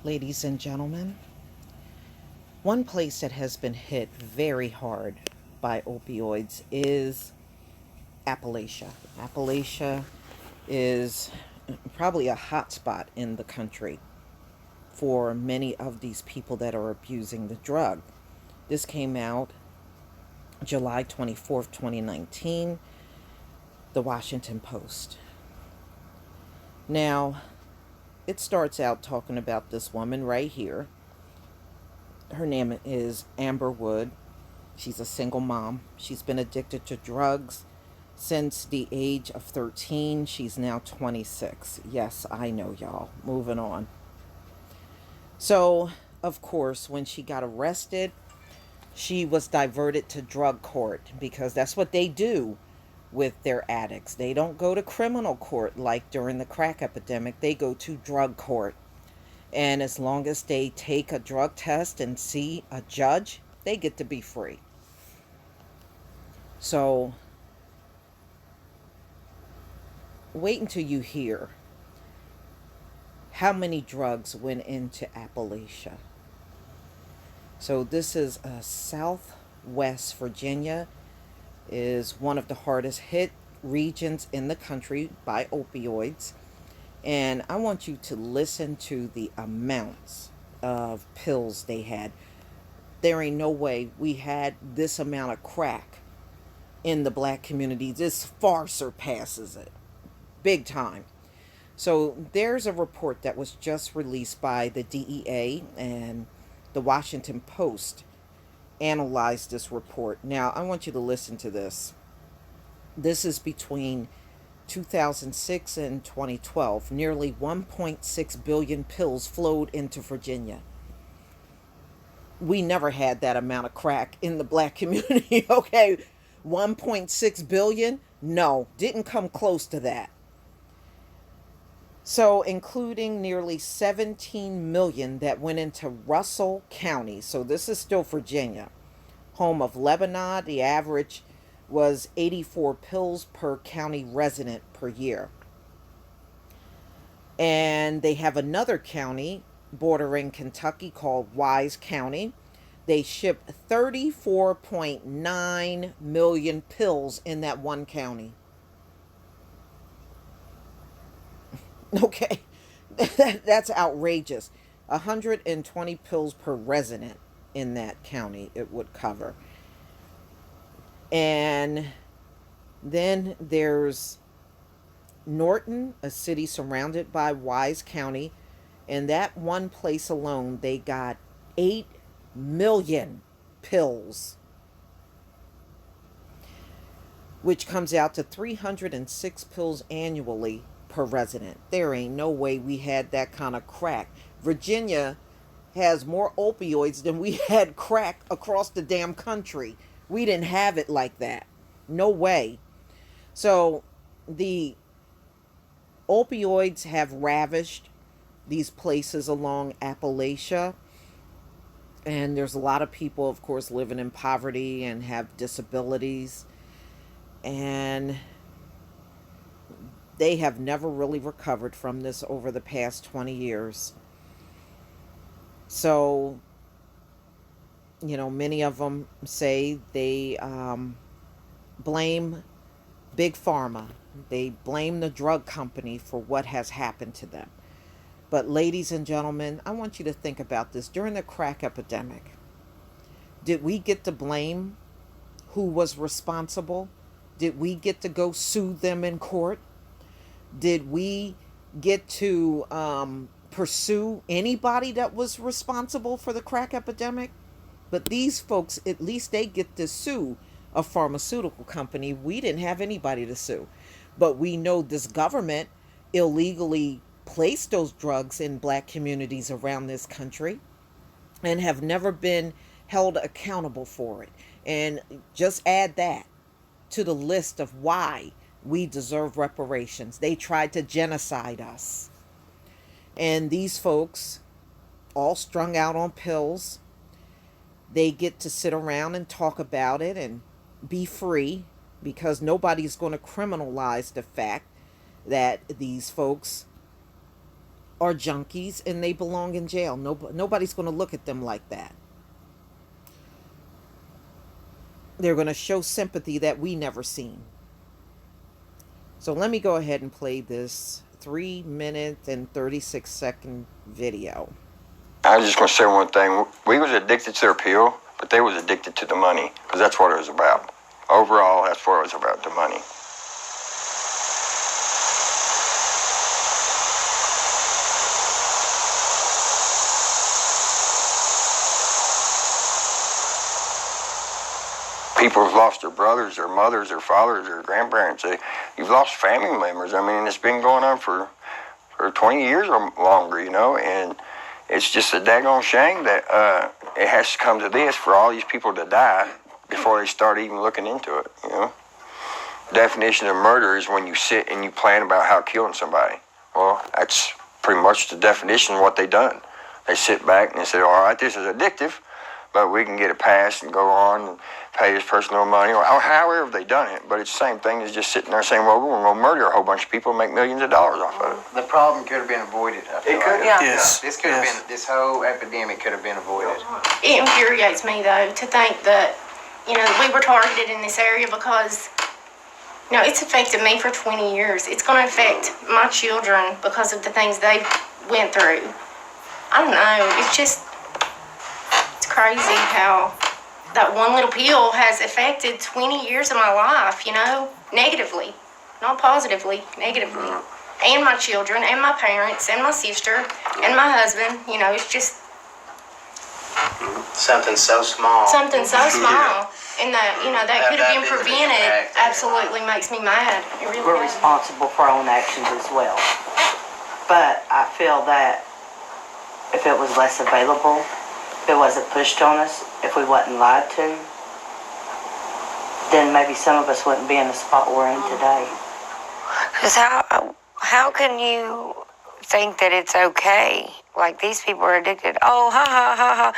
Ladies and gentlemen, one place that has been hit very hard by opioids is Appalachia. Appalachia is probably a hot spot in the country for many of these people that are abusing the drug. This came out July 24th, 2019, the Washington Post. Now, it starts out talking about this woman right here. Her name is Amber Wood. She's a single mom. She's been addicted to drugs since the age of 13. She's now 26. Yes, I know, y'all. Moving on. So, of course, when she got arrested, she was diverted to drug court because that's what they do with their addicts. They don't go to criminal court like during the crack epidemic, they go to drug court. And as long as they take a drug test and see a judge, they get to be free. So, wait until you hear how many drugs went into Appalachia. So, this is Southwest Virginia is one of the hardest hit regions in the country by opioids. And I want you to listen to the amounts of pills they had. There ain't no way we had this amount of crack in the black community. This far surpasses it. Big time. So there's a report that was just released by the DEA, and the Washington Post analyzed this report. Now, I want you to listen to this. This is between 2006 and 2012. Nearly 1.6 billion pills flowed into Virginia. We never had that amount of crack in the black community, okay? 1.6 billion? No, didn't come close to that. So, including nearly 17 million that went into Russell County. So, this is still Virginia, home of Lebanon. The average was 84 pills per county resident per year. And they have another county bordering Kentucky called Wise County. They shipped 34.9 million pills in that one county. Okay, that's outrageous. 120 pills per resident in that county it would cover. And then there's Norton, a city surrounded by Wise County. In that one place alone, they got 8 million pills, which comes out to 306 pills annually per resident. There ain't no way we had that kind of crack. Virginia has more opioids than we had crack across the damn country. We didn't have it like that. No way. So the opioids have ravished these places along Appalachia. And there's a lot of people, of course, living in poverty and have disabilities. And they have never really recovered from this over the past 20 years. So, many of them say they blame Big Pharma. They blame the drug company for what has happened to them. But ladies and gentlemen, I want you to think about this. During the crack epidemic, did we get to blame who was responsible? Did we get to go sue them in court? Did we get to pursue anybody that was responsible for the crack epidemic? But these folks, at least they get to sue a pharmaceutical company. We didn't have anybody to sue. But we know this government illegally placed those drugs in black communities around this country and have never been held accountable for it. And just add that to the list of why we deserve reparations. They tried to genocide us. And these folks, all strung out on pills, they get to sit around and talk about it and be free because nobody's going to criminalize the fact that these folks are junkies and they belong in jail. Nobody's going to look at them like that. They're going to show sympathy that we never seen. So let me go ahead and play this 3 minute and 36-second video. I was just going to say one thing. We was addicted to their pill, but they was addicted to the money, because that's what it was about. Overall, that's what it was about, the money. People have lost their brothers, their mothers, their fathers, their grandparents. You've lost family members. I mean, it's been going on for 20 years or longer, you know, and it's just a daggone shame that it has to come to this for all these people to die before they start even looking into it, you know. Definition of murder is when you sit and you plan about how killing somebody. Well, that's pretty much the definition of what they done. They sit back and they say, all right, this is addictive, but we can get it passed and go on and pay this person no money, or however they done it. But it's the same thing as just sitting there saying, well, we're going to murder a whole bunch of people and make millions of dollars off of it. The problem could have been avoided. It could have. Yes. This could have been, this whole epidemic could have been avoided. It infuriates me, though, to think that, you know, we were targeted in this area because, you know, it's affected me for 20 years. It's going to affect my children because of the things they went through. I don't know. It's just, it's crazy how that one little pill has affected 20 years of my life, you know, negatively. Not positively, negatively. And my children, and my parents, and my sister, and my husband. You know, it's just Something so small. something so small. And that, you know, that could have been prevented absolutely makes me mad. It really We're does. responsible for our own actions as well. But I feel that if it was less available, if it wasn't pushed on us, if we wasn't lied to, then maybe some of us wouldn't be in the spot we're in today. Because how can you think that it's okay? Like, these people are addicted. Oh, ha, ha, ha, ha.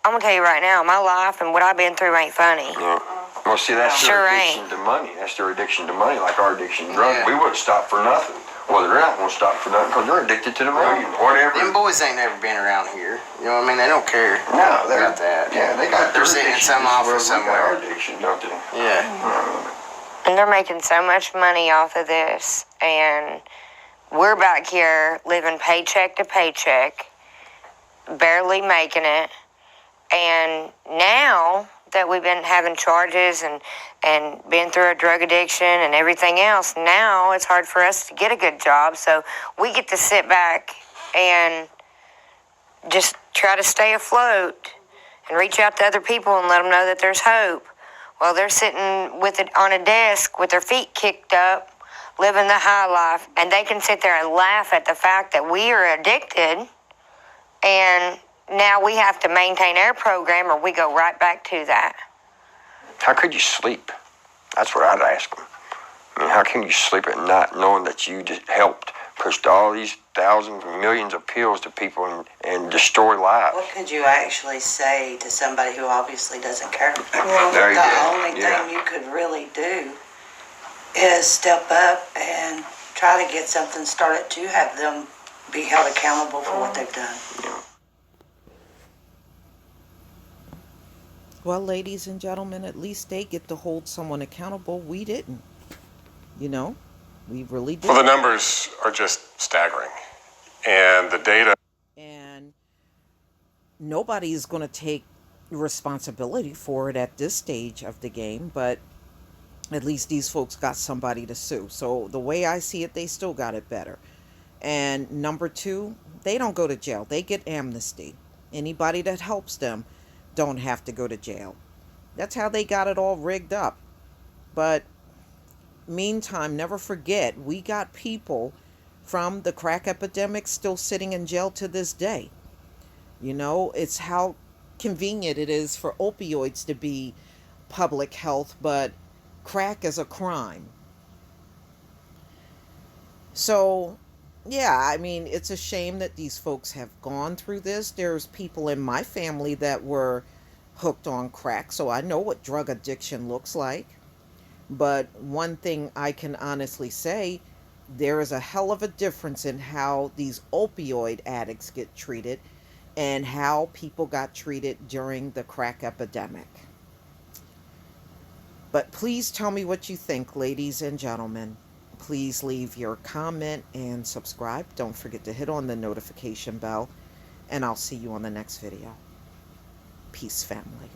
I'm going to tell you right now, my life and what I've been through ain't funny. Yeah. Well, see, that's Sure their addiction ain't. to money. That's their addiction to money, like our addiction to drugs. Yeah. We wouldn't stop for nothing. Well, they're not going to stop for nothing because they're addicted to the money, whatever. Them boys ain't never been around here. You know what I mean? They don't care. No, they're about that. Yeah, they got their They're sitting addiction some off where or we got somewhere. our addiction, don't they? Yeah. And they're making so much money off of this. And we're back here living paycheck to paycheck, barely making it. And now that we've been having charges and been through a drug addiction and everything else, now it's hard for us to get a good job. So we get to sit back and just try to stay afloat and reach out to other people and let them know that there's hope. Well, they're sitting with it on a desk with their feet kicked up, living the high life, and they can sit there and laugh at the fact that we are addicted, and now we have to maintain our program or we go right back to that. How could you sleep? That's what I'd ask them. I mean, how can you sleep at night knowing that you just helped push all these thousands and millions of pills to people and destroy lives? What could you actually say to somebody who obviously doesn't care? There you The go. only Yeah. thing you could really do is step up and try to get something started to have them be held accountable for what they've done. Well, ladies and gentlemen, at least they get to hold someone accountable. We didn't. You know, we really did. Well, the numbers are just staggering. And the data. And nobody is going to take responsibility for it at this stage of the game, but at least these folks got somebody to sue. So the way I see it, they still got it better. And number two, they don't go to jail. They get amnesty. Anybody that helps them don't have to go to jail. That's how they got it all rigged up. But meantime, never forget, we got people from the crack epidemic still sitting in jail to this day. You know, it's how convenient it is for opioids to be public health, but crack is a crime. So, yeah, I mean, it's a shame that these folks have gone through this. There's people in my family that were hooked on crack, so I know what drug addiction looks like. But one thing I can honestly say, there is a hell of a difference in how these opioid addicts get treated and how people got treated during the crack epidemic. But please tell me what you think, ladies and gentlemen. Please leave your comment and subscribe. Don't forget to hit on the notification bell. And I'll see you on the next video. Peace, family.